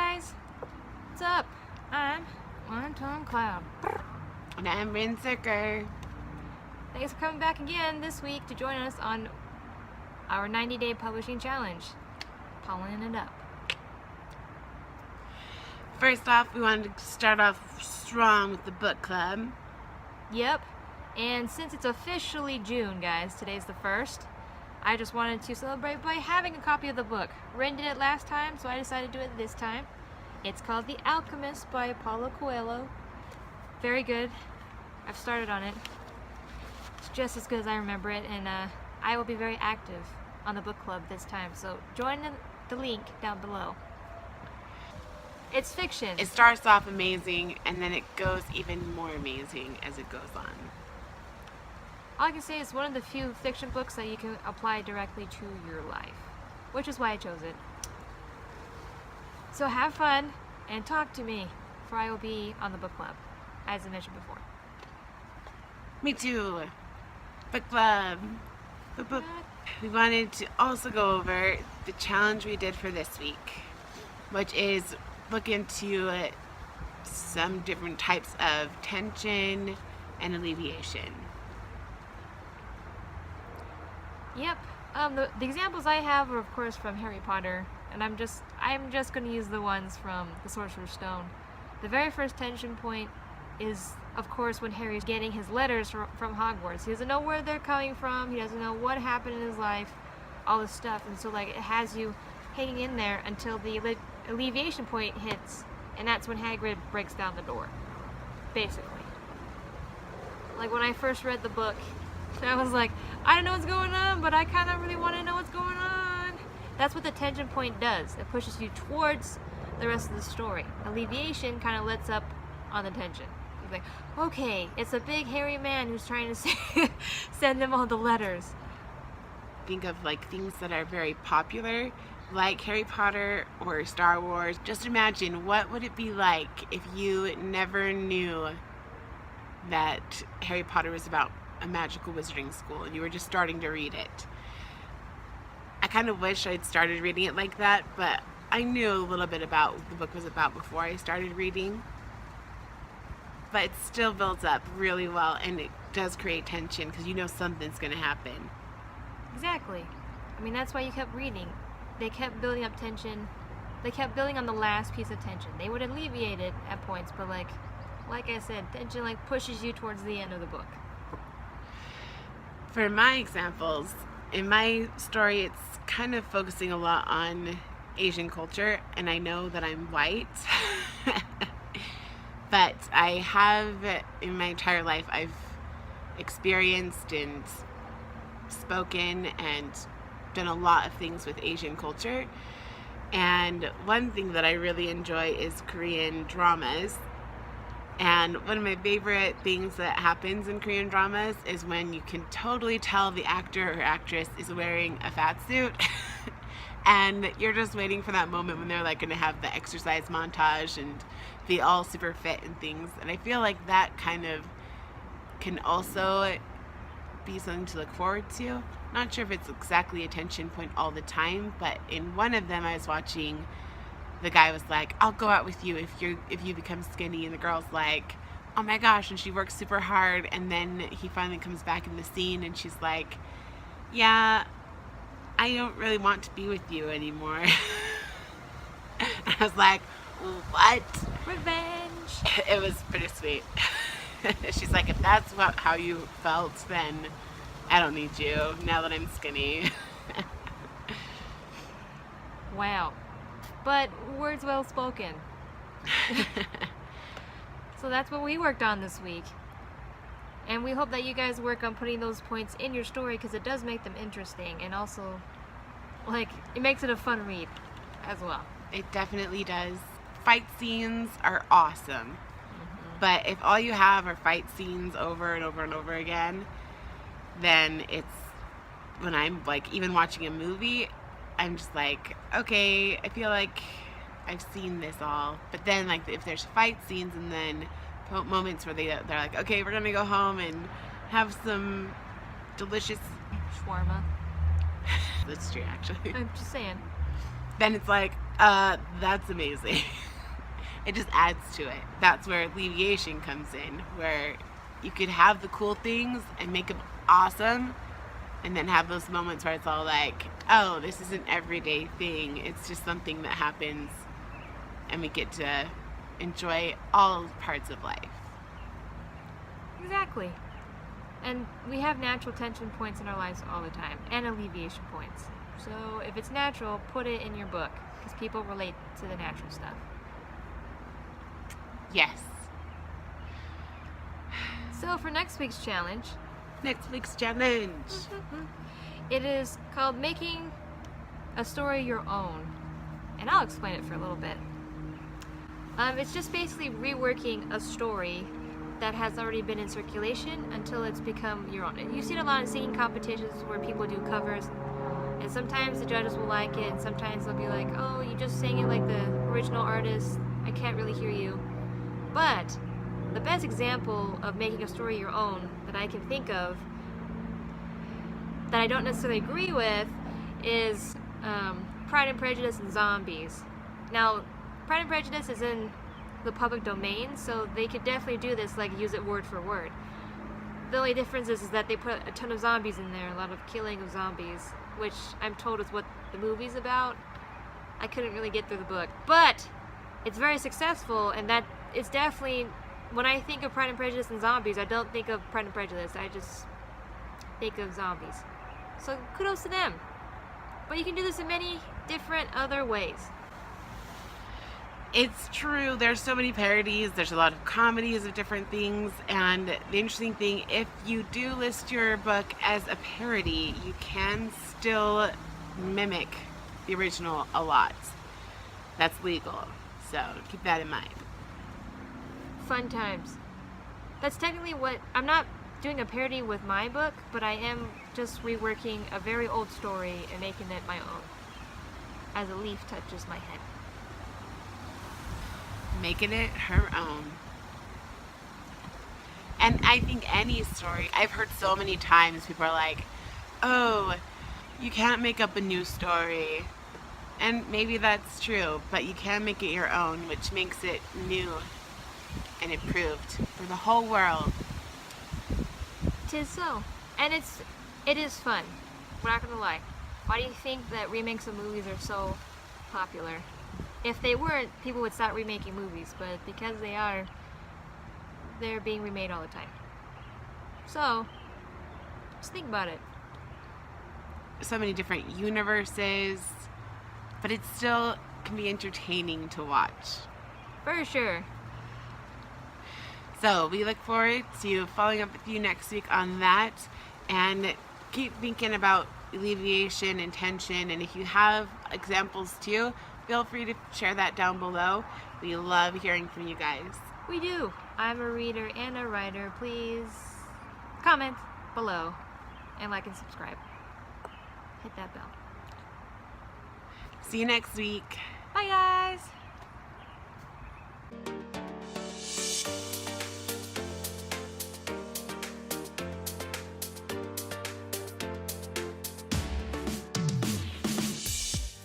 guys, what's up? I'm One Ton Cloud. And I'm Rin Sicker. Thanks for coming back again this week to join us on our 90-day publishing challenge, Pawling it up. First off, we wanted to start off strong with the book club. Yep, and since it's officially June, guys, today's the 1st, I just wanted to celebrate by having a copy of the book. Rin did it last time, so I decided to do it this time. It's called The Alchemist by Paulo. Very good. I've started on it. It's just as good as I remember it, and I will be very active on the book club this time, so join the link down below. It's fiction. It starts off amazing, and then it goes even more amazing as it goes on. All I can say is one of the few fiction books that you can apply directly to your life, which is why I chose it. So have fun and talk to me, for I will be on the book club, as I mentioned before. Me too. Book club. Book. We wanted to also go over the challenge we did for this week, which is look into some different types of tension and alleviation. Yep. The examples I have are, of course, from Harry Potter, and I'm just going to use the ones from The Sorcerer's Stone. The very first tension point is, of course, when Harry's getting his letters from Hogwarts. He doesn't know where they're coming from. He doesn't know what happened in his life, all this stuff, and so it has you hanging in there until the alleviation point hits, and that's when Hagrid breaks down the door, basically. Like, when I first read the book, I was like, I don't know what's going on, but I kind of really want to know what's going on. That's what the tension point does. It pushes you towards the rest of the story. Alleviation kind of lets up on the tension. It's like, okay, it's a big hairy man who's trying to send them all the letters. Think of things that are very popular, like Harry Potter or Star Wars. Just imagine, what would it be like if you never knew that Harry Potter was about a magical wizarding school and you were just starting to read it? I kind of wish I'd started reading it like that, but I knew a little bit about what the book was about before I started reading. But it still builds up really well, and it does create tension because you know something's going to happen. Exactly. I mean, that's why you kept reading. They kept building up tension. They kept building on the last piece of tension. They would alleviate it at points, but like I said, tension pushes you towards the end of the book. For my examples, in my story, it's kind of focusing a lot on Asian culture, and I know that I'm white, but I have, in my entire life, I've experienced and spoken and done a lot of things with Asian culture, and one thing that I really enjoy is Korean dramas. And one of my favorite things that happens in Korean dramas is when you can totally tell the actor or actress is wearing a fat suit and you're just waiting for that moment when they're going to have the exercise montage and be all super fit and things. And I feel like that kind of can also be something to look forward to. Not sure if it's exactly a tension point all the time, but in one of them I was watching, the guy was like, I'll go out with you if you become skinny, and the girl's like, oh my gosh, and she works super hard, and then he finally comes back in the scene and she's like, yeah, I don't really want to be with you anymore. I was like, what? Revenge. It was pretty sweet. She's like, if that's how you felt, then I don't need you now that I'm skinny. Wow. But words well spoken. So that's what we worked on this week. And we hope that you guys work on putting those points in your story, because it does make them interesting, and also, it makes it a fun read as well. It definitely does. Fight scenes are awesome. But if all you have are fight scenes over and over and over again, then it's, when I'm even watching a movie, I'm just like, okay, I feel like I've seen this all. But then if there's fight scenes and then moments where they're like, okay, we're gonna go home and have some delicious shawarma. That's true, actually. I'm just saying. Then it's like, That's amazing. It just adds to it. That's where alleviation comes in, where you could have the cool things and make them awesome, and then have those moments where it's all like, oh, this is an everyday thing. It's just something that happens, and we get to enjoy all parts of life. Exactly. And we have natural tension points in our lives all the time, and alleviation points. So if it's natural, put it in your book, because people relate to the natural stuff. Yes. So for next week's challenge, it is called Making a Story Your Own. And I'll explain it for a little bit. It's just basically reworking a story that has already been in circulation until it's become your own. And you see it a lot in singing competitions where people do covers, and sometimes the judges will like it, and sometimes they'll be like, oh, you just sang it like the original artist, I can't really hear you. But the best example of making a story your own that I can think of, that I don't necessarily agree with, is Pride and Prejudice and Zombies. Now, Pride and Prejudice is in the public domain, so they could definitely do this, like use it word for word. The only difference is that they put a ton of zombies in there, a lot of killing of zombies, which I'm told is what the movie's about. I couldn't really get through the book, but it's very successful, and that it's definitely, when I think of Pride and Prejudice and Zombies, I don't think of Pride and Prejudice, I just think of zombies. So kudos to them. But you can do this in many different other ways. It's true. There's so many parodies. There's a lot of comedies of different things. And the interesting thing, if you do list your book as a parody, you can still mimic the original a lot. That's legal. So keep that in mind. Fun times. That's technically what, I'm not doing a parody with my book, but I am just reworking a very old story and making it my own. As a leaf touches my head. Making it her own. And I think any story, I've heard so many times people are like, oh, you can't make up a new story. And maybe that's true, but you can make it your own, which makes it new and improved for the whole world. 'Tis so. And it is fun. We're not gonna lie. Why do you think that remakes of movies are so popular? If they weren't, people would stop remaking movies, but because they are, they're being remade all the time. So, just think about it. So many different universes, but it still can be entertaining to watch. For sure. So we look forward to following up with you next week on that, and keep thinking about alleviation and tension, and if you have examples too, feel free to share that down below. We love hearing from you guys. We do. I'm a reader and a writer. Please comment below and like and subscribe. Hit that bell. See you next week. Bye guys!